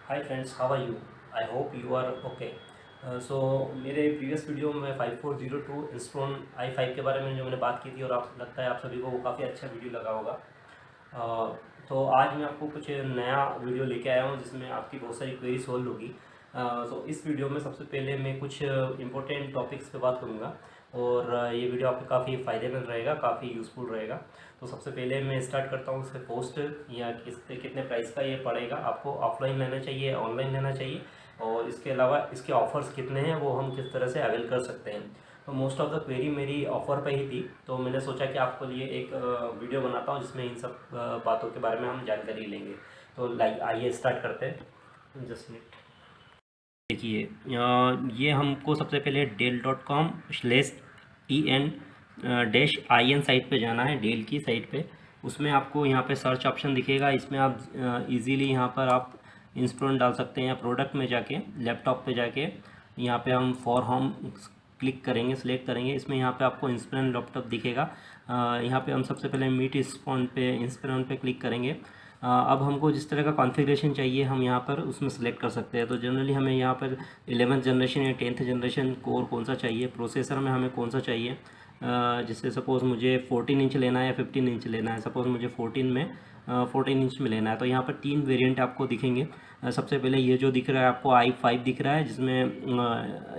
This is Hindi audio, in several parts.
Hi friends, how are you? I hope you are okay. So मेरे प्रीवियस वीडियो में 5402 इंस्ट्रॉन i5 के बारे में जो मैंने बात की थी, और आप लगता है आप सभी को वो काफ़ी अच्छा वीडियो लगा होगा। तो आज मैं आपको कुछ नया वीडियो लेके आया हूँ जिसमें आपकी बहुत सारी क्वेरी सॉल्व होगी। तो इस वीडियो में सबसे पहले मैं कुछ इंपॉर्टेंट टॉपिक्स पे बात करूँगा, और ये वीडियो आपको काफ़ी फ़ायदेमंद रहेगा, काफ़ी यूज़फुल रहेगा। तो सबसे पहले मैं स्टार्ट करता हूँ इससे कॉस्ट, या कितने प्राइस का ये पड़ेगा, आपको ऑफलाइन लेना चाहिए, ऑनलाइन लेना चाहिए, और इसके अलावा इसके ऑफ़र्स कितने हैं वो हम किस तरह से अवेल कर सकते हैं। तो मोस्ट ऑफ द क्वेरी मेरी ऑफ़र पे ही थी, तो मैंने सोचा कि आपके लिए एक वीडियो बनाता हूँ जिसमें इन सब बातों के बारे में हम जानकारी लेंगे। तो लाइक आइए स्टार्ट करते हैं। Just minute. देखिए, ये हमको सबसे पहले dell.com/en-in साइट पे जाना है, डेल की साइट पे। उसमें आपको यहाँ पे सर्च ऑप्शन दिखेगा, इसमें आप इजीली यहाँ पर आप इंस्टॉल डाल सकते हैं, या प्रोडक्ट में जाके लैपटॉप पे जाके यहाँ पे हम फॉर होम क्लिक करेंगे, सिलेक्ट करेंगे। इसमें यहाँ पे आपको इंस्पिरन लैपटॉप दिखेगा। यहाँ पे हम सबसे पहले मीट इंस्पिरन पे क्लिक करेंगे। अब हमको जिस तरह का कॉन्फ़िगरेशन चाहिए हम यहाँ पर उसमें सेलेक्ट कर सकते हैं। तो जनरली हमें यहाँ पर 11th जनरेशन या 10th जनरेशन कोर कौन सा चाहिए, प्रोसेसर में हमें कौन सा चाहिए। जैसे सपोज़ मुझे 14 इंच लेना है या 15 इंच लेना है। सपोज़ मुझे 14 इंच में लेना है। तो यहाँ पर 3 वेरिएंट आपको दिखेंगे। सबसे पहले ये जो दिख रहा है आपको i5 दिख रहा है, जिसमें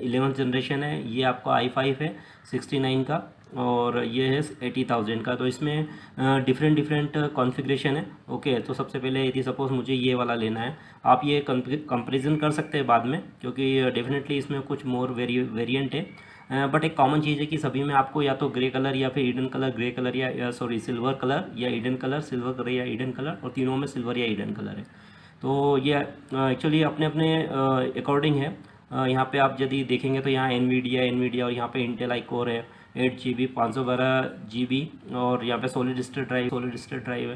11th जनरेशन है। ये आपका i5 है 69 का, और ये है 80,000 का। तो इसमें डिफरेंट डिफरेंट कॉन्फ़िगरेशन है। ओके, तो सबसे पहले यदि सपोज़ मुझे ये वाला लेना है, आप ये कंपैरिजन कर सकते हैं बाद में, क्योंकि डेफिनेटली इसमें कुछ मोर वेरिएंट है। बट एक कॉमन चीज़ है कि सभी में आपको या तो ग्रे कलर या फिर ईडन कलर, ग्रे कलर या सॉरी सिल्वर कलर या ईडन कलर, सिल्वर कलर या ईडन कलर, और तीनों में सिल्वर या ईडन कलर है। तो ये एक्चुअली अपने अपने अकॉर्डिंग है। यहाँ पे आप यदि देखेंगे तो यहाँ एनवीडिया और यहाँ पे इंटेल आई कोर है 8 GB 512 GB, और यहाँ पे सॉलिड स्टेट ड्राइव है।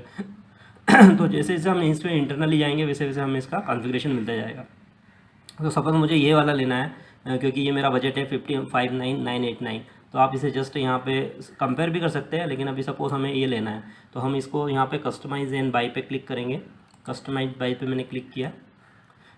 तो जैसे जैसे हम इसमें इंटरनली जाएंगे वैसे वैसे हमें इसका कॉन्फ़िगरेशन मिलता जाएगा। तो सपोज मुझे ये वाला लेना है, क्योंकि ये मेरा बजट है 55,989। तो आप इसे जस्ट यहाँ पे कंपेयर भी कर सकते हैं, लेकिन अभी सपोज़ हमें ये लेना है तो हम इसको यहाँ पे कस्टमाइज एंड बाई पे क्लिक करेंगे। कस्टमाइज बाई पे मैंने क्लिक किया,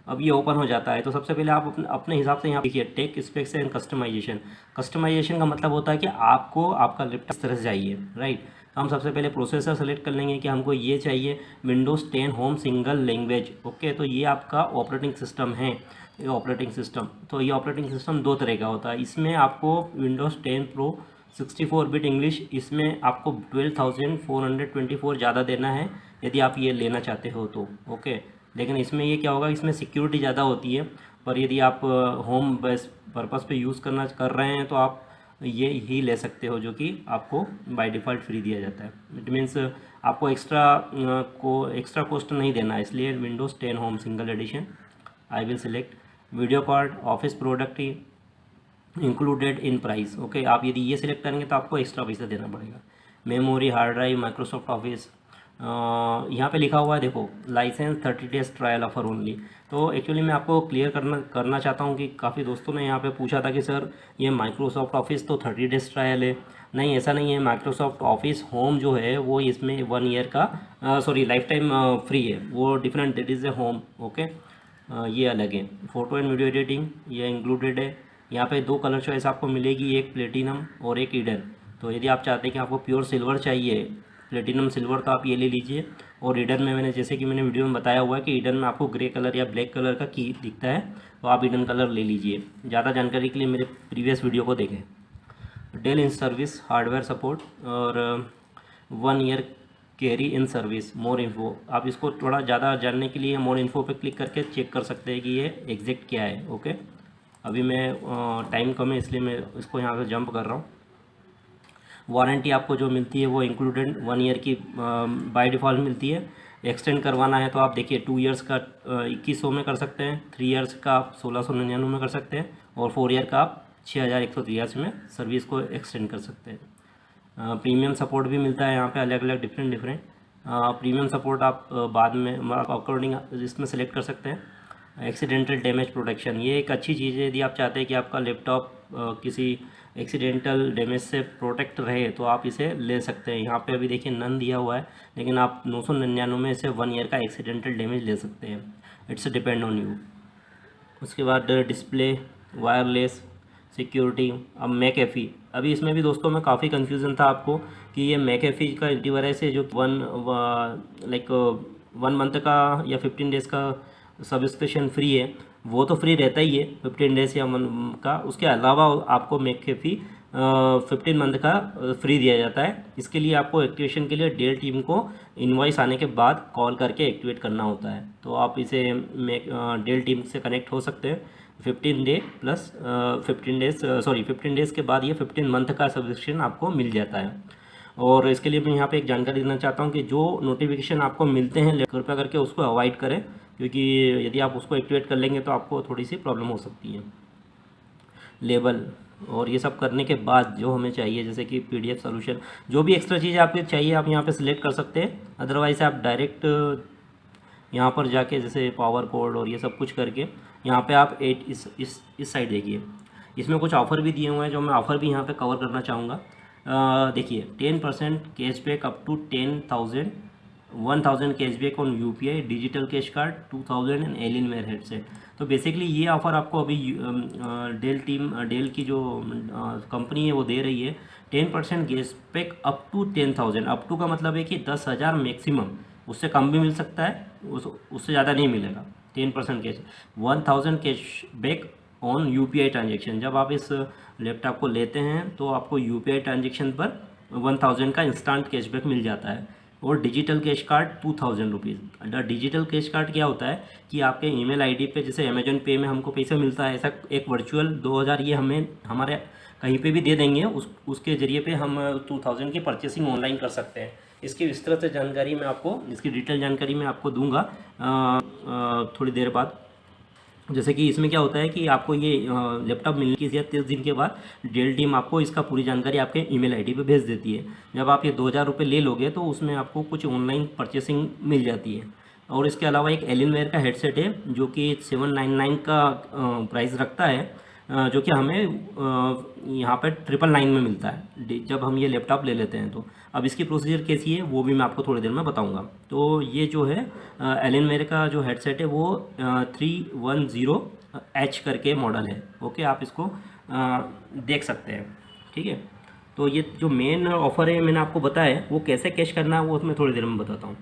अब ये ओपन हो जाता है। तो सबसे पहले आप अपने हिसाब से यहाँ देखिए, tech specs and customisation. Customisation का मतलब होता है कि आपको आपका लैपटॉप इस तरह से चाहिए, राइट। हम सबसे पहले प्रोसेसर सेलेक्ट कर लेंगे कि हमको ये चाहिए Windows 10 home single language. Okay, तो ये आपका ऑपरेटिंग सिस्टम है। ये ऑपरेटिंग सिस्टम, तो ये ऑपरेटिंग सिस्टम दो तरह का होता है। इसमें आपको विंडोज़ 10 प्रो 64 बिट इंग्लिश, इसमें आपको 12,424 ज़्यादा देना है यदि आप ये लेना चाहते हो तो। ओके, लेकिन इसमें ये क्या होगा, इसमें सिक्योरिटी ज़्यादा होती है। पर यदि आप होम बेस पर्पज़ पे यूज़ कर रहे हैं तो आप ये ही ले सकते हो, जो कि आपको बाय डिफ़ॉल्ट फ्री दिया जाता है। इट मीन्स आपको एक्स्ट्रा कॉस्ट नहीं देना है। इसलिए Windows 10 home single edition I will select. Video card office product ही इंक्लूडेड इन प्राइस। ओके, आप यदि ये सिलेक्ट करेंगे तो आपको एक्स्ट्रा पैसा देना पड़ेगा। Memory, hard drive, Microsoft Office, यहाँ पे लिखा हुआ है देखो, licence 30 days trial offer only. तो एक्चुअली मैं आपको क्लियर करना चाहता हूँ कि काफ़ी दोस्तों ने यहाँ पे पूछा था कि सर ये माइक्रोसॉफ्ट ऑफिस तो 30 डेज ट्रायल है। नहीं, ऐसा नहीं है। माइक्रोसॉफ्ट ऑफिस होम जो है वो इसमें 1 ईयर का सॉरी लाइफ टाइम फ्री है। वो different, that is a home. Okay, ये अलग है। फ़ोटो एंड वीडियो एडिटिंग ये इंक्लूडेड है। यहाँ पे दो कलर चॉइस आपको मिलेगी, एक प्लेटिनम और एक ईडन। तो यदि आप चाहते हैं कि आपको प्योर सिल्वर चाहिए, प्लेटिनम सिल्वर, तो आप ये ले लीजिए। और ईडन में मैंने जैसे कि मैंने वीडियो में बताया हुआ है कि ईडन में आपको ग्रे कलर या ब्लैक कलर का की दिखता है, तो आप ईडन कलर ले लीजिए। ज़्यादा जानकारी के लिए मेरे प्रीवियस वीडियो को देखें। Dell in service hardware support और 1 year carry in service, more info. आप इसको थोड़ा ज़्यादा जानने के लिए मोर इन्फो पे क्लिक करके चेक कर सकते हैं कि ये एग्जैक्ट क्या है। ओके, अभी मैं टाइम कम है इसलिए मैं इसको यहाँ से जंप कर रहा हूँ। वारंटी आपको जो मिलती है वो इंक्लूडेड 1 ईयर की बाय डिफ़ॉल्ट मिलती है। एक्सटेंड करवाना है तो आप देखिए 2 ईयर्स का 2100 में कर सकते हैं, 3 ईयर्स का आप 1699 में कर सकते हैं, और 4 ईयर का आप 6183 में सर्विस को एक्सटेंड कर सकते हैं। प्रीमियम सपोर्ट भी मिलता है यहाँ पे, अलग अलग डिफरेंट प्रीमियम सपोर्ट आप बाद में अकॉर्डिंग इसमें सेलेक्ट कर सकते हैं। एक्सीडेंटल डैमेज प्रोटेक्शन, ये एक अच्छी चीज़ है। यदि आप चाहते हैं कि आपका लैपटॉप किसी एक्सीडेंटल डैमेज से प्रोटेक्ट रहे तो आप इसे ले सकते हैं। यहाँ पे अभी देखिए नन दिया हुआ है, लेकिन आप 999 में इसे 1 ईयर का एक्सीडेंटल डैमेज ले सकते हैं। It's depend on you. उसके बाद डिस्प्ले, वायरलेस, सिक्योरिटी। अब मैकएफी, अभी इसमें भी दोस्तों में काफ़ी कन्फ्यूज़न था आपको कि ये मैकएफी का एंटीवायरस है जो 1 मंथ का या 15 डेज़ का सब्सक्रिप्शन फ्री है, वो तो फ्री रहता ही है 15 डेज़ या 1 का। उसके अलावा आपको मैकएफी 15 मंथ का फ्री दिया जाता है। इसके लिए आपको एक्टिवेशन के लिए डेल टीम को इनवॉइस आने के बाद कॉल करके एक्टिवेट करना होता है। तो आप इसे डेल टीम से कनेक्ट हो सकते हैं 15 डे प्लस 15 डेज़ के बाद ये 15 मंथ का सब्सक्रिप्शन आपको मिल जाता है। और इसके लिए मैं यहाँ पे एक जानकारी देना चाहता हूँ कि जो नोटिफिकेशन आपको मिलते हैं कृपया करके उसको अवॉइड करें, क्योंकि यदि आप उसको एक्टिवेट कर लेंगे तो आपको थोड़ी सी प्रॉब्लम हो सकती है। लेबल और ये सब करने के बाद जो हमें चाहिए, जैसे कि पीडीएफ सॉल्यूशन, जो भी एक्स्ट्रा चीज़ आपको चाहिए आप यहाँ पे सिलेक्ट कर सकते हैं। अदरवाइज़ आप डायरेक्ट यहाँ पर जाके जैसे पावर कोड और ये सब कुछ करके यहाँ पे आप इस साइड देखिए, इसमें कुछ ऑफ़र भी दिए हुए हैं जो मैं ऑफ़र भी यहाँ पे कवर करना चाहूँगा। देखिए 10% cashback up to 10,000 cashback on UPI, digital cash card 2000 and Alienware headset. तो बेसिकली ये ऑफ़र आपको अभी डेल की जो कंपनी है वो दे रही है 10% cashback up to 10,000। Up to का मतलब है कि 10,000 मैक्सिमम, उससे कम भी मिल सकता है, उससे ज़्यादा नहीं मिलेगा। 10% cash, 1,000 cashback on UPI transaction. जब आप इस लैपटॉप को लेते हैं तो आपको यूपीआई ट्रांजेक्शन पर 1,000 का इंस्टेंट कैशबैक मिल जाता है। और digital cash card 2,000 rupees. Digital cash card क्या होता है कि आपके ईमेल आईडी पे, जैसे अमेजन पे में हमको पैसा मिलता है, ऐसा एक वर्चुअल 2,000 ये हमें हमारे कहीं पे भी दे देंगे, उसके ज़रिए पे हम 2,000 की परचेसिंग ऑनलाइन कर सकते हैं। इसकी विस्तृत जानकारी मैं आपको, इसकी डिटेल जानकारी मैं आपको दूंगा थोड़ी देर बाद। जैसे कि इसमें क्या होता है कि आपको ये लैपटॉप मिलने की 30 दिन के बाद डेल टीम आपको इसका पूरी जानकारी आपके ईमेल आईडी पे भेज देती है। जब आप ये 2,000 रुपये ले लोगे तो उसमें आपको कुछ ऑनलाइन परचेसिंग मिल जाती है। और इसके अलावा एक एलियनवेयर का हेडसेट है जो कि 799 का प्राइस रखता है, जो कि हमें यहाँ पर 999 में मिलता है जब हम ये लैपटॉप ले लेते हैं। तो अब इसकी प्रोसीजर कैसी है वो भी मैं आपको थोड़ी देर में बताऊंगा। तो ये जो है एलियनवेयर का जो हेडसेट है वो 310H करके मॉडल है। ओके, आप इसको देख सकते हैं, ठीक है। तो ये जो मेन ऑफ़र है मैंने आपको बताया, वो कैसे कैश करना है वो मैं थोड़ी देर में बताता हूँ।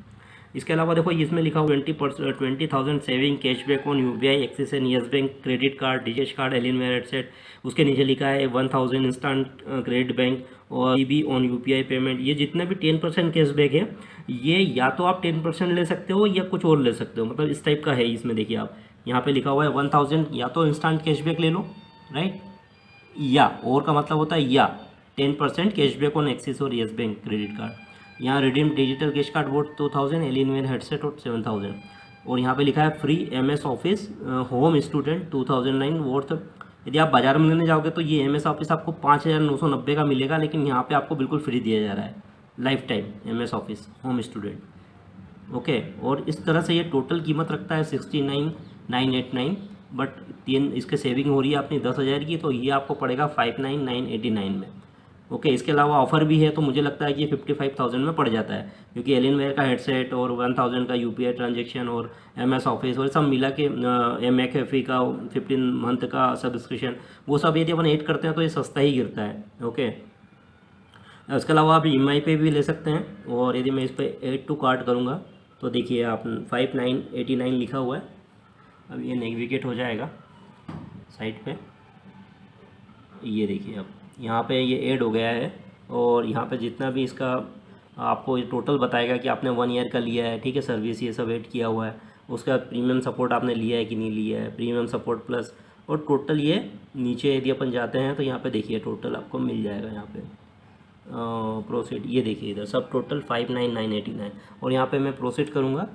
इसके अलावा देखो इसमें लिखा हुआ 20,000 saving cashback on UPI, axis and yes bank credit card, digital card, Alienware headset. उसके नीचे लिखा है 1,000 इंस्टेंट क्रेडिट बैंक और ईबी ऑन यूपीआई पेमेंट। ये जितने भी 10% कैशबैक है, ये या तो आप 10% ले सकते हो या कुछ और ले सकते हो, मतलब इस टाइप का है। इसमें देखिए आप यहाँ पे लिखा हुआ है 1,000 या तो इंस्टेंट कैशबैक ले लो, राइट, या और का मतलब होता है या 10% कैशबैक ऑन एक्सिस और यस बैंक क्रेडिट कार्ड। यहाँ redeem digital cash card vote 2,000, Alienware headset और 7,000। और यहाँ पे लिखा है free MS office home student 2009 vote. यदि आप बाजार में लेने जाओगे तो ये MS ऑफिस आपको 5,990 का मिलेगा, लेकिन यहाँ पे आपको बिल्कुल फ्री दिया जा रहा है life time MS office home student. Okay, और इस तरह से ये टोटल कीमत रखता है 69,989, बट 3 इसके सेविंग हो रही है अपनी 10,000 की, तो ये आपको पड़ेगा 59,989 में। ओके, इसके अलावा ऑफ़र भी है, तो मुझे लगता है कि ये 55,000 में पड़ जाता है, क्योंकि एलियनवेयर का हेडसेट और 1,000 का यूपीआई ट्रांजेक्शन और MS ऑफिस और सब मिला के मैकएफी का 15 मंथ का सब्सक्रिप्शन, वो सब यदि अपन ऐड करते हैं तो ये सस्ता ही गिरता है। ओके, इसके अलावा आप EMI पे भी ले सकते हैं। और यदि मैं इस पर ऐड टू कार्ट करूँगा तो देखिए आप 5,989 लिखा हुआ है। अब ये नेविगेट हो जाएगा साइट पे, ये देखिए अब यहाँ पे ये ऐड हो गया है। और यहाँ पे जितना भी इसका आपको ये टोटल बताएगा कि आपने 1 ईयर का लिया है, ठीक है, सर्विस ये सब ऐड किया हुआ है। उसका प्रीमियम सपोर्ट आपने लिया है कि नहीं लिया है, प्रीमियम सपोर्ट प्लस, और टोटल ये नीचे यदि अपन जाते हैं तो यहाँ पे देखिए टोटल आपको मिल जाएगा। यहाँ पे प्रोसीड, ये देखिए इधर सब टोटल 59,989। और यहाँ पे मैं प्रोसीड करूँगा।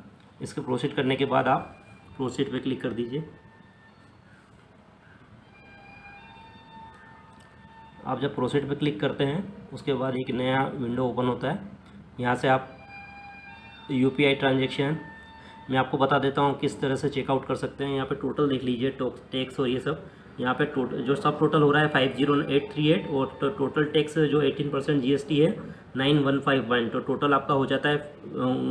इसके प्रोसीड करने के बाद आप प्रोसीड पे क्लिक कर दीजिए। आप जब प्रोसीड पे क्लिक करते हैं उसके बाद एक नया विंडो ओपन होता है। यहाँ से आप यूपीआई ट्रांजेक्शन मैं आपको बता देता हूँ किस तरह से चेकआउट कर सकते हैं। यहाँ पे टोटल देख लीजिए, टैक्स और ये सब यहाँ पे टोटल जो सब टोटल हो रहा है 50,838, और टोटल टैक्स जो 18% GST है 9,151, तो टोटल आपका हो जाता है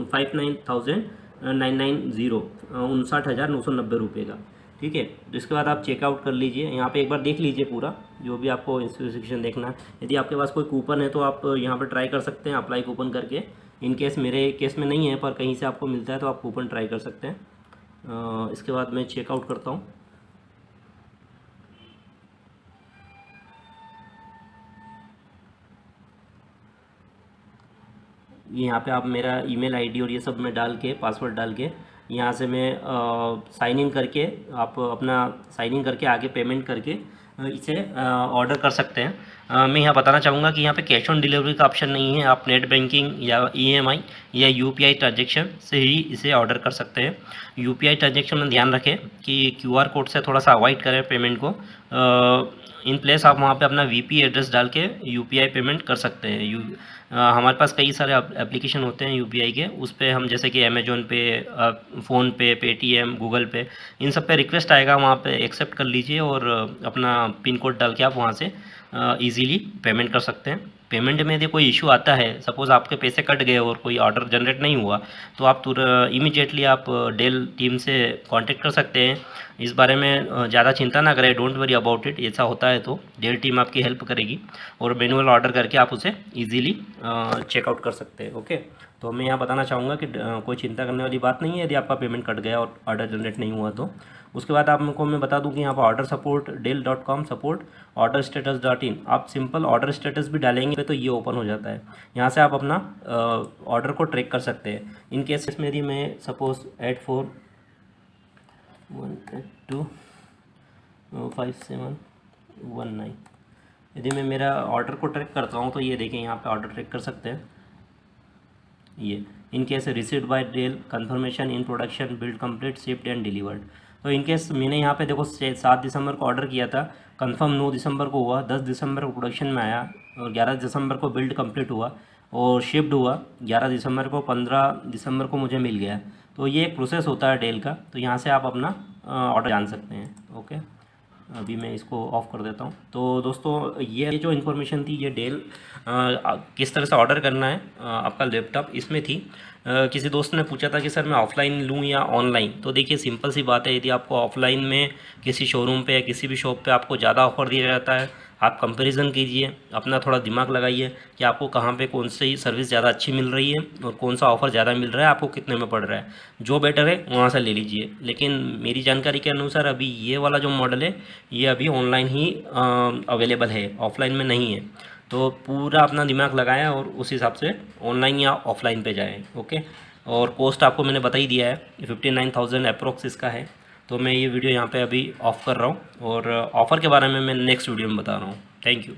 59,000 990 59,990 का। ठीक है, तो इसके बाद आप चेकआउट कर लीजिए। यहाँ पे एक बार देख लीजिए पूरा जो भी आपको स्पेसिफिकेशन देखना है। यदि आपके पास कोई कूपन है तो आप यहाँ पर ट्राई कर सकते हैं अप्लाई कूपन करके। इन केस मेरे केस में नहीं है पर कहीं से आपको मिलता है तो आप कूपन ट्राई कर सकते हैं। इसके बाद मैं चेकआउट करता हूँ। यहाँ पे आप मेरा ईमेल आईडी और ये सब मैं डाल के पासवर्ड डाल के यहाँ से मैं साइन इन करके आप अपना साइन इन करके आगे पेमेंट करके इसे ऑर्डर कर सकते हैं। मैं यहाँ बताना चाहूँगा कि यहाँ पे कैश ऑन डिलीवरी का ऑप्शन नहीं है। आप नेट बैंकिंग या ईएमआई या यूपीआई ट्रांजेक्शन से ही इसे ऑर्डर कर सकते हैं। यूपीआई ट्रांजेक्शन में ध्यान रखें कि क्यूआर कोड से थोड़ा सा अवॉइड करें पेमेंट को। इन प्लेस आप वहाँ पे अपना वीपी एड्रेस डाल के यूपीआई पेमेंट कर सकते हैं। हमारे पास कई सारे एप्लीकेशन होते हैं यूपीआई के, उस पर हम जैसे कि अमेजोन पे, फ़ोनपे, पेटीएम, गूगल पे, इन सब पे रिक्वेस्ट आएगा, वहाँ पे एक्सेप्ट कर लीजिए और अपना पिन कोड डाल के आप वहाँ से इजीली पेमेंट कर सकते हैं। पेमेंट में यदि कोई इशू आता है, सपोज़ आपके पैसे कट गए और कोई ऑर्डर जनरेट नहीं हुआ, तो आप इमीडिएटली आप डेल टीम से कांटेक्ट कर सकते हैं। इस बारे में ज़्यादा चिंता ना करें, डोंट वरी अबाउट इट। ऐसा होता है तो डेल टीम आपकी हेल्प करेगी और मैनुअल ऑर्डर करके आप उसे इजीली चेकआउट कर सकते हैं। ओके, तो मैं यहाँ बताना चाहूँगा कि कोई चिंता करने वाली बात नहीं है यदि आपका पेमेंट कट गया और ऑर्डर जनरेट नहीं हुआ तो। उसके बाद आपको मैं बता दूं कि यहाँ पर ऑर्डर सपोर्ट डेल.com सपोर्ट ऑर्डर स्टेटस.in, आप सिंपल ऑर्डर स्टेटस भी डालेंगे तो ये ओपन हो जाता है। यहाँ से आप अपना ऑर्डर को ट्रैक कर सकते हैं। इन केस में यदि मैं सपोज 8418257119 यदि मैं मेरा ऑर्डर को ट्रैक करता हूँ तो ये देखें यहाँ पे ऑर्डर ट्रैक कर सकते हैं। ये in case received by Dell confirmation in production build complete shipped and delivered. तो इन केस मैंने यहाँ पे देखो 7 दिसंबर को ऑर्डर किया था, कंफर्म 9 दिसंबर को हुआ, 10 दिसंबर को प्रोडक्शन में आया और 11 दिसंबर को बिल्ड कंप्लीट हुआ और शिप्ड हुआ 11 दिसंबर को, 15 दिसंबर को मुझे मिल गया। तो ये एक प्रोसेस होता है डेल का, तो यहाँ से आप अपना ऑर्डर जान सकते हैं। ओके, अभी मैं इसको ऑफ़ कर देता हूँ। तो दोस्तों ये जो इन्फॉर्मेशन थी ये डेल किस तरह से ऑर्डर करना है आपका लैपटॉप, इसमें थी। किसी दोस्त ने पूछा था कि सर मैं ऑफ़लाइन लूँ या ऑनलाइन, तो देखिए सिंपल सी बात है, यदि आपको ऑफ़लाइन में किसी शोरूम पे या किसी भी शॉप पे आपको ज़्यादा ऑफ़र दिया जाता है, आप कंपैरिजन कीजिए, अपना थोड़ा दिमाग लगाइए कि आपको कहाँ पे कौन सी सर्विस ज़्यादा अच्छी मिल रही है और कौन सा ऑफ़र ज़्यादा मिल रहा है, आपको कितने में पड़ रहा है, जो बेटर है वहाँ से ले लीजिए। लेकिन मेरी जानकारी के अनुसार अभी ये वाला जो मॉडल है ये अभी ऑनलाइन ही अवेलेबल है, ऑफ़लाइन में नहीं है। तो पूरा अपना दिमाग लगाएं और उस हिसाब से ऑनलाइन या ऑफ़लाइन पे जाएं। ओके, और कॉस्ट आपको मैंने बता ही दिया है, 59,000 अप्रोक्स इसका है। तो मैं ये वीडियो यहाँ पे अभी ऑफ़ कर रहा हूँ और ऑफ़र के बारे में मैं नेक्स्ट वीडियो में बता रहा हूँ। Thank you.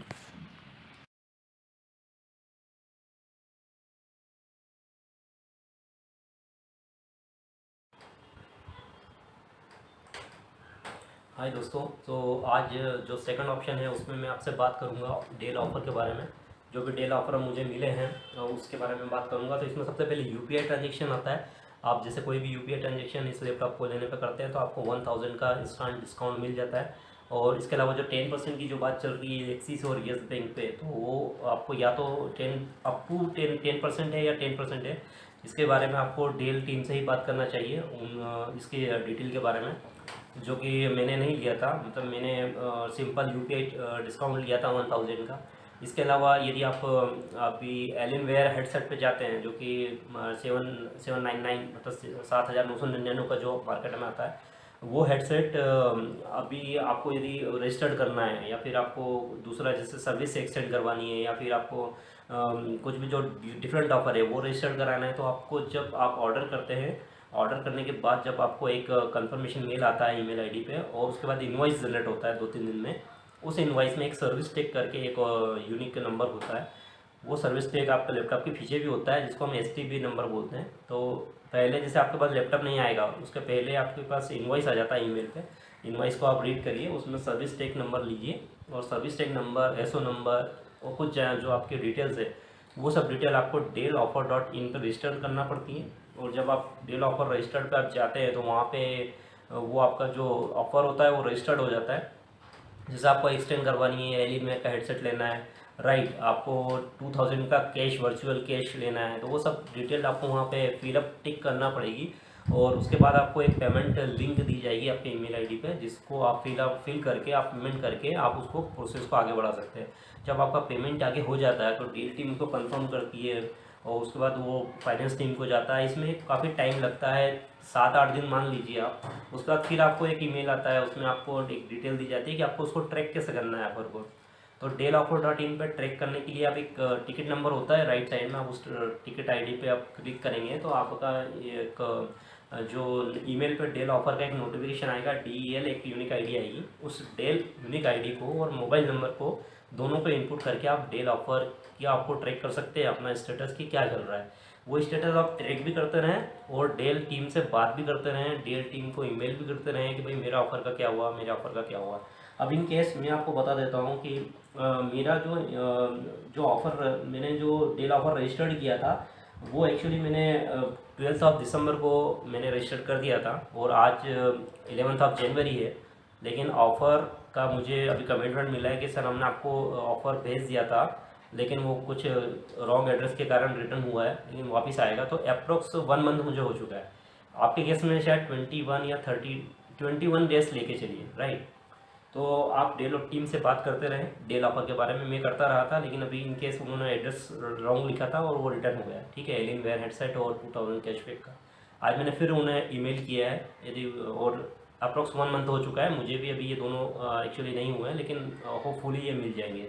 हाय दोस्तों, तो आज जो सेकंड ऑप्शन है उसमें मैं आपसे बात करूंगा डेल ऑफ़र के बारे में। जो भी डेल ऑफ़र मुझे मिले हैं उसके बारे में बात करूंगा। तो इसमें सबसे पहले यूपीआई ट्रांजेक्शन आता है। आप जैसे कोई भी यूपीआई ट्रांजेक्शन इस लैपटॉप को लेने पे करते हैं तो आपको 1000 का इंस्टेंट डिस्काउंट मिल जाता है। और इसके अलावा जो 10% की जो बात चल रही है एक्सिस और येस बैंक पे, तो वो आपको या तो 10% है या 10% है। इसके बारे में आपको डेल टीम से ही बात करना चाहिए इसके डिटेल के बारे में, जो कि मैंने नहीं लिया था। मतलब मैंने सिंपल यूपीआई डिस्काउंट लिया था 1000 का। इसके अलावा यदि आप अभी एलिनवेयर हेडसेट पे जाते हैं जो कि 799 मतलब 7,999 का जो मार्केट में आता है, वो हेडसेट अभी आपको यदि रजिस्टर्ड करना है या फिर आपको दूसरा जैसे सर्विस एक्सटेंड करवानी है या फिर आपको कुछ भी जो डिफरेंट ऑफर है वो रजिस्टर्ड कराना है, तो आपको जब आप ऑर्डर करते हैं, ऑर्डर करने के बाद जब आपको एक कंफर्मेशन मेल आता है ईमेल आईडी पे और उसके बाद इनवॉइस जनरेट होता है 2-3 दिन में। उस इनवॉइस में एक सर्विस टैग करके एक यूनिक नंबर होता है, वो सर्विस टैग आपके लैपटॉप के पीछे भी होता है जिसको हम STB नंबर बोलते हैं। तो पहले जैसे आपके पास लैपटॉप नहीं आएगा उसके पहले आपके पास इनवॉइस आ जाता है ईमेल पे। इनवॉइस को आप रीड करिए, उसमें सर्विस टैग नंबर लीजिए और service tag number, SO number और कुछ जो आपकी डिटेल्स है वो सब डिटेल आपको DELoffer.in पर रजिस्टर करना पड़ती है। और जब आप डेल ऑफर रजिस्टर्ड पे आप जाते हैं तो वहाँ पे वो आपका जो ऑफ़र होता है वो रजिस्टर्ड हो जाता है। जैसे आपको एक्सटेंड करवानी है, एलिमेंट का हेडसेट लेना है, राइट, आपको 2000 का कैश वर्चुअल कैश लेना है, तो वो सब डिटेल आपको वहाँ पे फिलअप टिक करना पड़ेगी। और उसके बाद आपको एक पेमेंट लिंक दी जाएगी आपके ईमेल आईडी पे, जिसको आप फिल करके आप पेमेंट करके आप उसको प्रोसेस को आगे बढ़ा सकते हैं। जब आपका पेमेंट आगे हो जाता है तो डील टीम उसको कंफर्म करती है और उसके बाद वो फाइनेंस टीम को जाता है। इसमें काफ़ी टाइम लगता है, 7-8 दिन मान लीजिए आप। उसके बाद फिर आपको एक ईमेल आता है, उसमें आपको एक डिटेल दी जाती है कि आपको उसको ट्रैक कैसे करना है ऑफर को। तो DellOffer.in पर ट्रैक करने के लिए आप एक टिकट नंबर होता है राइट साइड में, आप उस टिकट आईडी पे आप क्लिक करेंगे तो आपका एक जो ईमेल पे डेल ऑफर का एक नोटिफिकेशन आएगा, DEL एक यूनिक आईडी आएगी। उस डेल यूनिक आईडी को और मोबाइल नंबर को दोनों को इनपुट करके आप डेल ऑफर की आपको ट्रैक कर सकते हैं अपना स्टेटस की क्या चल रहा है। वो स्टेटस आप ट्रैक भी करते रहें और डेल टीम से बात भी करते रहें, डेल टीम को ईमेल भी करते रहें कि भाई मेरा ऑफ़र का क्या हुआ, मेरे ऑफ़र का क्या हुआ। अब इन केस मैं आपको बता देता हूँ कि मेरा जो ऑफ़र मैंने जो डेल ऑफ़र रजिस्टर्ड किया था वो एक्चुअली मैंने 12 दिसंबर को मैंने रजिस्टर कर दिया था और आज 11 जनवरी है। लेकिन ऑफ़र का मुझे अभी कमिटमेंट मिला है कि सर हमने आपको ऑफ़र भेज दिया था लेकिन वो कुछ रॉन्ग एड्रेस के कारण रिटर्न हुआ है, लेकिन वापस आएगा। तो अप्रोक्स 1 मंथ मुझे हो चुका है। आपके केस में शायद 21 या 21 डेज लेके चलिए, राइट। तो आप डेल टीम से बात करते रहें डेल ऑफर के बारे में। मैं करता रहा था लेकिन अभी इन केस उन्होंने एड्रेस रॉन्ग लिखा था और वो रिटर्न हो गया, ठीक है। एलियनवेयर हेडसेट और 2000 कैशबैक का। आज मैंने फिर उन्हें ईमेल किया है यदि, और अप्रॉक्स 1 मंथ हो चुका है। मुझे भी अभी ये दोनों एक्चुअली नहीं हुए हैं लेकिन होपफुली ये मिल जाएंगे।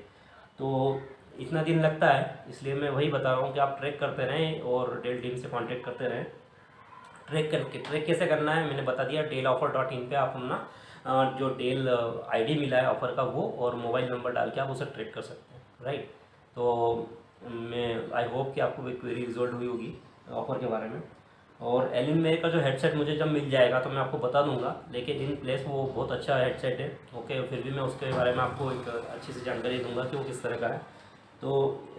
तो इतना दिन लगता है, इसलिए मैं वही बता रहा हूँ कि आप ट्रैक करते रहें और डेल टीम से कॉन्टेक्ट करते रहें। ट्रैक कैसे करना है मैंने बता दिया। DellOffer.in पे आप अपना जो डेल आईडी मिला है ऑफ़र का वो और मोबाइल नंबर डाल के आप उसे ट्रैक कर सकते हैं, राइट। तो मैं आई होप कि आपको एक क्वेरी रिजॉल्व हुई होगी ऑफ़र के बारे में। और एलियनवेयर का जो हेडसेट मुझे जब मिल जाएगा तो मैं आपको बता दूंगा, लेकिन इन प्लेस वो बहुत अच्छा हेडसेट है, ओके। फिर भी मैं उसके बारे में आपको एक अच्छी सी जानकारी दूंगा कि वो किस तरह का है। तो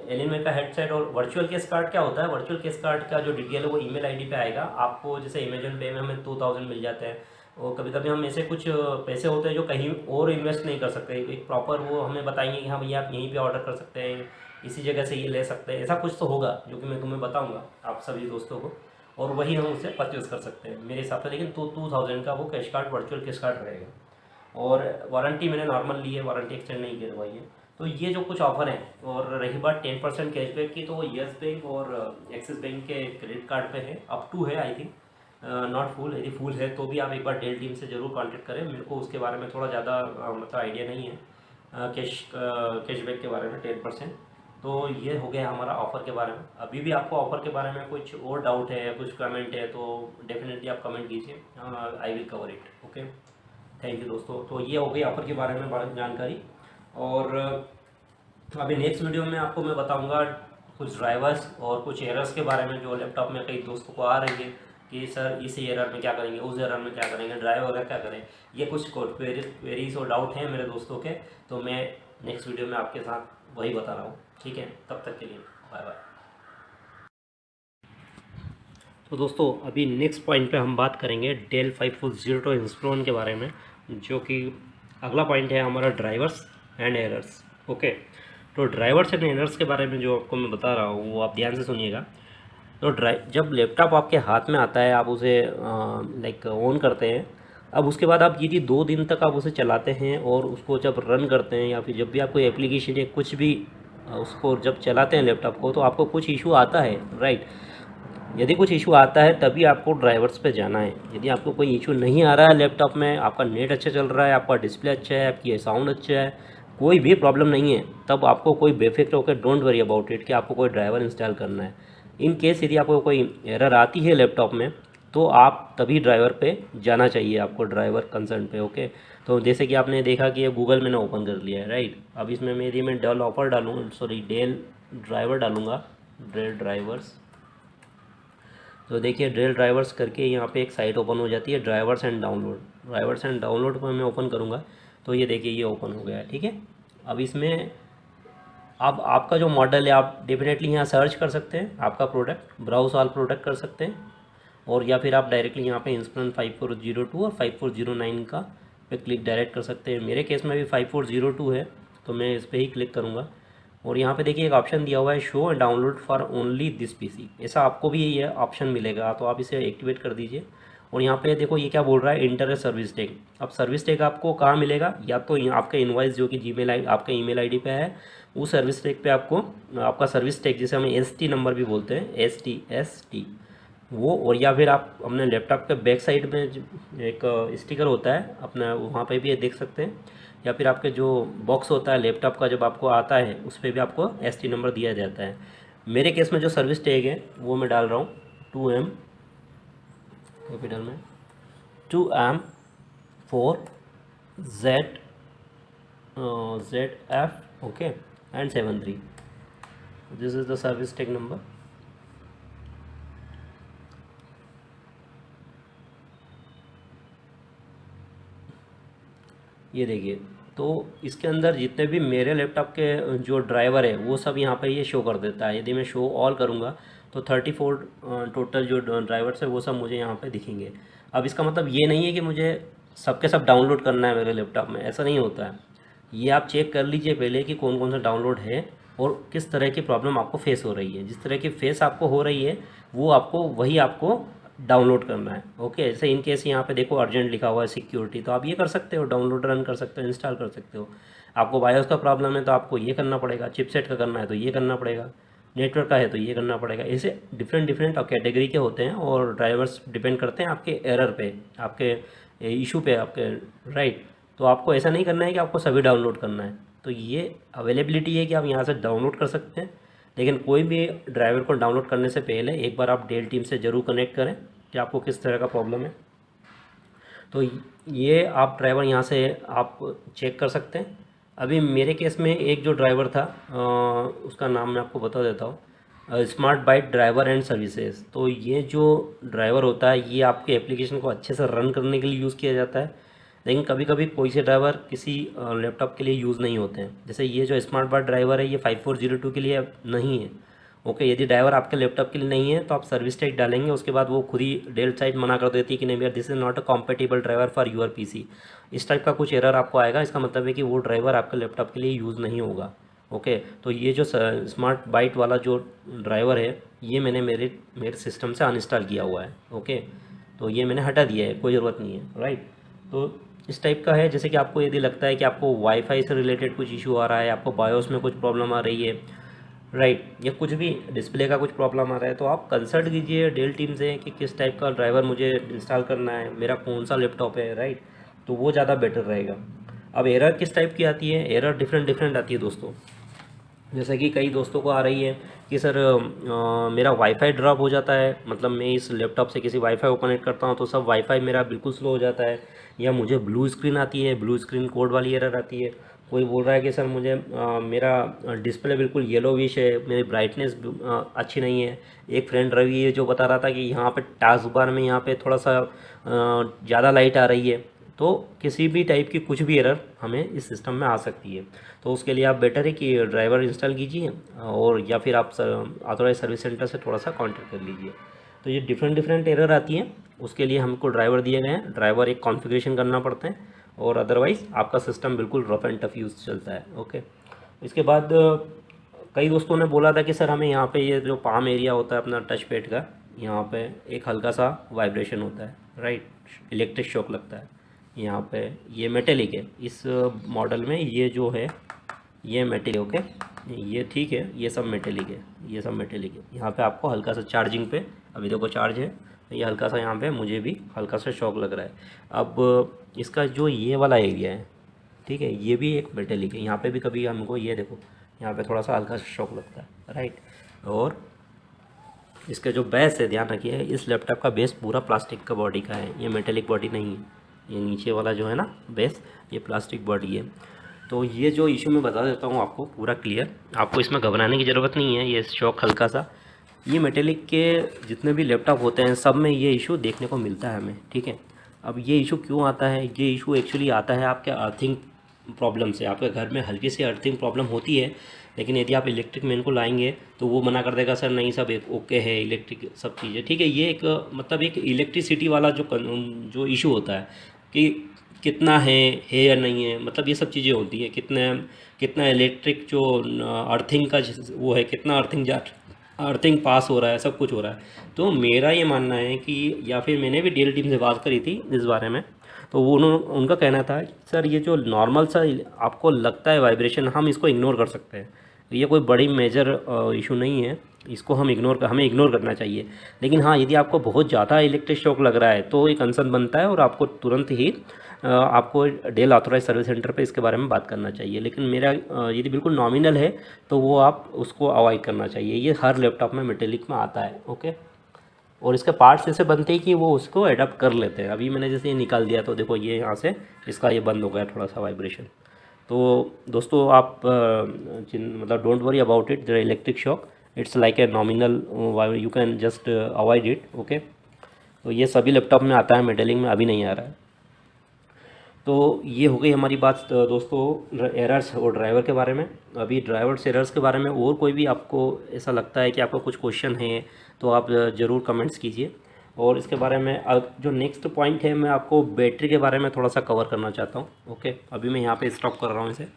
एलियनवेयर का हेडसेट और वर्चुअल केस कार्ड क्या होता है, वर्चुअल केस कार्ड का जो डिटेल है वो ईमेल आईडी पे आएगा आपको। जैसे अमेजन पे में हमें 2000 मिल जाते हैं और कभी कभी हम ऐसे कुछ पैसे होते हैं जो कहीं और इन्वेस्ट नहीं कर सकते, एक प्रॉपर वो हमें बताएंगे कि हाँ भैया आप यहीं पे ऑर्डर कर सकते हैं, इसी जगह से ये ले सकते हैं। ऐसा कुछ तो होगा जो कि मैं तुम्हें बताऊंगा आप सभी दोस्तों को, और वही हम उसे परचेज कर सकते हैं मेरे हिसाब से। लेकिन 2000 का वो cash card virtual cash card रहेगा। और वारंटी मैंने नॉर्मल ली है, वारंटी एक्सटेंड नहीं करवाई है। तो ये जो कुछ ऑफर हैं, और रही बात 10% कैशबैक की, तो वो येस बैंक और एक्सिस बैंक के क्रेडिट कार्ड पे है, अप टू है आई थिंक, नॉट फुल। यदि फुल है तो भी आप एक बार डेल टीम से ज़रूर कांटेक्ट करें। मेरे को उसके बारे में थोड़ा ज़्यादा मतलब आइडिया नहीं है कैशबैक के बारे में 10%। तो ये हो गया हमारा ऑफ़र के बारे में। अभी भी आपको ऑफ़र के बारे में कुछ और डाउट है या कुछ कमेंट है तो डेफिनेटली आप कमेंट कीजिए, I will cover it, okay. Thank you दोस्तों। तो ये हो गई ऑफ़र के बारे में बड़ी जानकारी। और अभी नेक्स्ट वीडियो में आपको मैं बताऊंगा कुछ ड्राइवर्स और कुछ एरर्स के बारे में जो लैपटॉप में कई दोस्तों को आ रही है कि सर इस एरर में क्या करेंगे, उस एरर में क्या करेंगे, ड्राइवर का क्या करें। ये कुछ क्वेरीज और डाउट हैं मेरे दोस्तों के, तो मैं नेक्स्ट वीडियो में आपके साथ वही बता रहा हूँ, ठीक है। तब तक के लिए बाय बाय। तो दोस्तों अभी नेक्स्ट पॉइंट पे हम बात करेंगे डेल 5402 इंस्प्रोन के बारे में, जो कि अगला पॉइंट है हमारा ड्राइवर्स एंड एरर्स, ओके। तो ड्राइवर्स एंड एरर्स के बारे में जो आपको मैं बता रहा हूँ वो आप ध्यान से सुनिएगा। तो जब लैपटॉप आपके हाथ में आता है, आप उसे लाइक ऑन करते हैं। अब उसके बाद आप यदि 2 दिन तक आप उसे चलाते हैं और उसको जब रन करते हैं या फिर जब भी आप कोई एप्लीकेशन या कुछ भी उसको जब चलाते हैं लैपटॉप को, तो आपको कुछ इशू आता है, राइट। यदि कुछ इशू आता है तभी आपको ड्राइवर्स पे जाना है। यदि आपको कोई इशू नहीं आ रहा है लैपटॉप में, आपका नेट अच्छा चल रहा है, आपका डिस्प्ले अच्छा है, आपकी साउंड अच्छा है, कोई भी प्रॉब्लम नहीं है, तब आपको कोई बेफिक्र होकर डोंट वरी अबाउट इट कि आपको कोई ड्राइवर इंस्टॉल करना है। इन केस यदि आपको कोई एरर आती है लैपटॉप में तो आप तभी ड्राइवर पे जाना चाहिए, आपको ड्राइवर कंसर्न पे, ओके। तो जैसे कि आपने देखा कि ये गूगल मैंने ओपन कर लिया है, राइट। अब इसमें यदि मैं डेल ऑफर डालूँ, सॉरी डेल ड्राइवर डालूँगा, डेल ड्राइवर्स, तो देखिए डेल ड्राइवर्स करके यहाँ पे एक साइट ओपन हो जाती है, ड्राइवर्स एंड डाउनलोड पर मैं ओपन करूँगा तो ये देखिए ये ओपन हो गया है, ठीक है। अब इसमें अब आपका जो मॉडल है आप डेफिनेटली यहाँ सर्च कर सकते हैं, आपका प्रोडक्ट ब्राउज ऑल प्रोडक्ट कर सकते हैं, और या फिर आप डायरेक्टली यहाँ पे इंस्प्रोन 5402 और 5409 का पे क्लिक डायरेक्ट कर सकते हैं। मेरे केस में भी 5402 है तो मैं इस पर ही क्लिक करूँगा। और यहाँ पे देखिए एक ऑप्शन दिया हुआ है show and download for only this PC, ऐसा आपको भी ये ऑप्शन मिलेगा, तो आप इसे एक्टिवेट कर दीजिए। और यहाँ पे देखो ये क्या बोल रहा है, इंटर ए सर्विस टैग। अब सर्विस टैग आपको कहाँ मिलेगा, या तो आपका इनवॉइस जो कि जीमेल आई आपका ईमेल आईडी पे है, उस सर्विस टैग पे आपको आपका सर्विस टैग जिसे हम एसटी नंबर भी बोलते हैं, एसटी वो, और या फिर आप अपने लैपटॉप के बैक साइड में एक स्टिकर होता है अपना, वहाँ पे भी ये देख सकते हैं, या फिर आपके जो बॉक्स होता है लैपटॉप का जब आपको आता है उस पर भी आपको एसटी नंबर दिया जाता है। मेरे केस में जो सर्विस टैग है वो मैं डाल रहा हूँ 2M कैपिटल में 2M 4 ZF okay and 73, this is the service tag number. ये देखिए, तो इसके अंदर जितने भी मेरे लैपटॉप के जो ड्राइवर है वो सब यहाँ पे ये शो कर देता है। यदि मैं शो ऑल करूँगा तो 34 टोटल जो ड्राइवर्स है वो सब मुझे यहाँ पे दिखेंगे। अब इसका मतलब ये नहीं है कि मुझे सबके सब डाउनलोड करना है मेरे लैपटॉप में, ऐसा नहीं होता है। ये आप चेक कर लीजिए पहले कि कौन कौन सा डाउनलोड है और किस तरह की प्रॉब्लम आपको फेस हो रही है। जिस तरह की फेस आपको हो रही है वो आपको वही आपको डाउनलोड करना है। ओके, जैसे इन केस यहाँ पे देखो अर्जेंट लिखा हुआ है सिक्योरिटी, तो आप ये कर सकते हो, डाउनलोड रन कर सकते हो, इंस्टॉल कर सकते हो। आपको बायोस का प्रॉब्लम है तो आपको ये करना पड़ेगा, चिपसेट का करना है तो ये करना पड़ेगा, नेटवर्क का है तो ये करना पड़ेगा। ऐसे डिफरेंट डिफरेंट कैटेगरी के होते हैं और ड्राइवर्स डिपेंड करते हैं आपके एरर पे, आपके इशू पे, आपके राइट। तो आपको ऐसा नहीं करना है कि आपको सभी डाउनलोड करना है। तो ये अवेलेबिलिटी है कि आप यहाँ से डाउनलोड कर सकते हैं, लेकिन कोई भी ड्राइवर को डाउनलोड करने से पहले एक बार आप डेल टीम से ज़रूर कनेक्ट करें कि आपको किस तरह का प्रॉब्लम है। तो ये आप ड्राइवर यहाँ से आप चेक कर सकते हैं। अभी मेरे केस में एक जो ड्राइवर था उसका नाम मैं आपको बता देता हूँ, smart byte driver and services. तो ये जो ड्राइवर होता है ये आपके एप्लीकेशन को अच्छे से रन करने के लिए यूज़ किया जाता है, लेकिन कभी कभी कोई से ड्राइवर किसी लैपटॉप के लिए यूज़ नहीं होते हैं। जैसे ये जो स्मार्ट बाइट ड्राइवर है ये 5402 के लिए नहीं है। ओके, यदि ड्राइवर आपके लैपटॉप के लिए नहीं है तो आप सर्विस टैग डालेंगे, उसके बाद वो खुद ही डेल साइट मना कर देती है कि नहीं भैया this is not a compatible driver for your PC. इस टाइप का कुछ एरर आपको आएगा, इसका मतलब है कि वो ड्राइवर आपके लैपटॉप के लिए यूज़ नहीं होगा। ओके, तो ये जो स्मार्ट बाइट वाला जो ड्राइवर है ये मैंने मेरे सिस्टम से अनइंस्टॉल किया हुआ है। ओके, तो ये मैंने हटा दिया है, कोई ज़रूरत नहीं है, राइट। तो इस टाइप का है। जैसे कि आपको यदि लगता है कि आपको वाईफाई से रिलेटेड कुछ इशू आ रहा है, आपको बायोस में कुछ प्रॉब्लम आ रही है, राइट, या कुछ भी डिस्प्ले का कुछ प्रॉब्लम आ रहा है, तो आप कंसल्ट कीजिए डेल टीम से कि किस टाइप का ड्राइवर मुझे इंस्टॉल करना है, मेरा कौन सा लैपटॉप है, राइट। तो वो ज़्यादा बेटर रहेगा। अब एरर किस टाइप की आती है, एरर डिफरेंट डिफरेंट आती है दोस्तों। जैसे कि कई दोस्तों को आ रही है कि सर मेरा वाईफाई ड्रॉप हो जाता है, मतलब मैं इस लैपटॉप से किसी वाईफाई को कनेक्ट करता हूँ तो सब वाईफाई मेरा बिल्कुल स्लो हो जाता है, या मुझे ब्लू स्क्रीन आती है, ब्लू स्क्रीन कोड वाली एरर आती है। कोई बोल रहा है कि सर मुझे मेरा डिस्प्ले बिल्कुल येलोविश है, मेरी ब्राइटनेस अच्छी नहीं है। एक फ्रेंड रवि है जो बता रहा था कि यहाँ पे टास्क बार में यहाँ पे थोड़ा सा ज़्यादा लाइट आ रही है। तो किसी भी टाइप की कुछ भी एरर हमें इस सिस्टम में आ सकती है। तो उसके लिए आप बेटर है कि ड्राइवर इंस्टॉल कीजिए और या फिर आप ऑथोराइज सर्विस सेंटर से थोड़ा सा कांटेक्ट कर लीजिए। तो ये डिफरेंट डिफरेंट एरर आती हैं, उसके लिए हमको ड्राइवर दिए गए हैं, ड्राइवर एक कॉन्फ़िगरेशन करना पड़ता है, और अदरवाइज़ आपका सिस्टम बिल्कुल रफ एंड टफ यूज़ चलता है। ओके, इसके बाद कई दोस्तों ने बोला था कि सर हमें यहाँ पे ये जो पाम एरिया होता है अपना टच पैड का, यहाँ पे एक हल्का सा वाइब्रेशन होता है, राइट, इलेक्ट्रिक शॉक लगता है यहाँ पे। ये मेटेलिक है इस मॉडल में, ये जो है ये मेटेलिक, ओके, ये ठीक है, ये सब मेटेलिक है, ये सब मेटेलिक है। यहाँ पे आपको हल्का सा चार्जिंग पे, अभी देखो चार्ज है, ये हल्का सा यहाँ पे मुझे भी हल्का सा शॉक लग रहा है। अब इसका जो ये वाला एरिया है, ठीक है, ये भी एक मेटेलिक है, यहाँ पे भी कभी हमको ये देखो यहाँ पे थोड़ा सा हल्का सा शॉक लगता है, राइट। और इसका जो बेस है, ध्यान रखिए, इस लैपटॉप का बेस पूरा प्लास्टिक का बॉडी का है, ये मेटेलिक बॉडी नहीं है। ये नीचे वाला जो है ना बेस, ये प्लास्टिक बॉडी है। तो ये जो इशू मैं बता देता हूँ आपको पूरा क्लियर, आपको इसमें घबराने की ज़रूरत नहीं है। ये शॉक हल्का सा, ये मेटेलिक के जितने भी लैपटॉप होते हैं सब में ये इशू देखने को मिलता है हमें, ठीक है। अब ये इशू क्यों आता है, ये इशू एक्चुअली आता है आपके अर्थिंग प्रॉब्लम से। आपके घर में हल्की सी अर्थिंग प्रॉब्लम होती है, लेकिन यदि आप इलेक्ट्रिक मैन को लाएंगे तो वो मना कर देगा, सर नहीं सब ओके है, इलेक्ट्रिक सब चीज़ें ठीक है। ये एक मतलब एक इलेक्ट्रिसिटी वाला जो इशू होता है कि कितना है या नहीं है, मतलब ये सब चीज़ें होती है। कितना इलेक्ट्रिक जो अर्थिंग का वो है, कितना अर्थिंग पास हो रहा है, सब कुछ हो रहा है। तो मेरा ये मानना है कि, या फिर मैंने भी डीएल टीम से बात करी थी इस बारे में, तो वो उनका कहना था कि सर ये जो नॉर्मल सा आपको लगता है वाइब्रेशन, हम इसको इग्नोर कर सकते हैं, ये कोई बड़ी मेजर इशू नहीं है, इसको हमें इग्नोर करना चाहिए। लेकिन हाँ, यदि आपको बहुत ज़्यादा इलेक्ट्रिक शॉक लग रहा है तो एक कंसर्न बनता है और आपको तुरंत ही आपको डेल ऑथोराइज सर्विस सेंटर पे इसके बारे में बात करना चाहिए। लेकिन मेरा यदि बिल्कुल नॉमिनल है तो वो आप उसको अवॉइड करना चाहिए। ये हर लैपटॉप में मेटेलिक में आता है, ओके। और इसके पार्ट्स ऐसे बनते हैं कि वो उसको एडप्ट कर लेते हैं। अभी मैंने जैसे ये निकाल दिया तो देखो ये यहाँ से इसका ये बंद हो गया थोड़ा सा वाइब्रेशन। तो दोस्तों आप मतलब don't worry about it, the electric shock it's like a nominal, you can just avoid it, okay. तो ये सभी लैपटॉप में आता है, मेटेलिक में अभी नहीं आ रहा है। तो ये हो गई हमारी बात दोस्तों एरर्स और ड्राइवर के बारे में। अभी ड्राइवर्स एरर्स के बारे में और कोई भी आपको ऐसा लगता है कि आपको कुछ क्वेश्चन है तो आप ज़रूर कमेंट्स कीजिए। और इसके बारे में जो नेक्स्ट पॉइंट है, मैं आपको बैटरी के बारे में थोड़ा सा कवर करना चाहता हूँ, ओके। अभी मैं यहाँ पे स्टॉप कर रहा हूँ इसे।